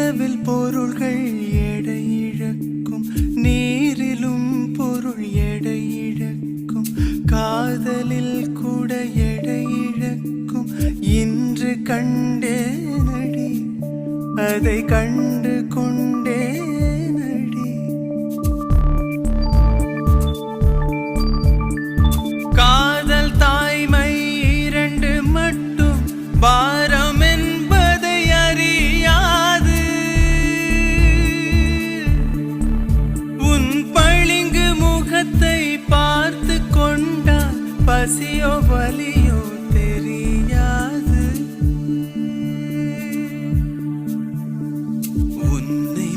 நிலவில் பொருள்கள் எடை இழக்கும், நீரிலும் பொருள் எடை இழக்கும், காதலில் கூட எடை இழக்கும். இன்று கண்டேனடி, அதை கண்டு கொண்டேனடி. காதல் தாய்மை இரண்டு மட்டும் பாரம் என்பதை அறியாது. உன் பளிங்கு முகத்தை பார்த்து கொண்டால் பசியோ வலியோ தெரியாது. உன்னை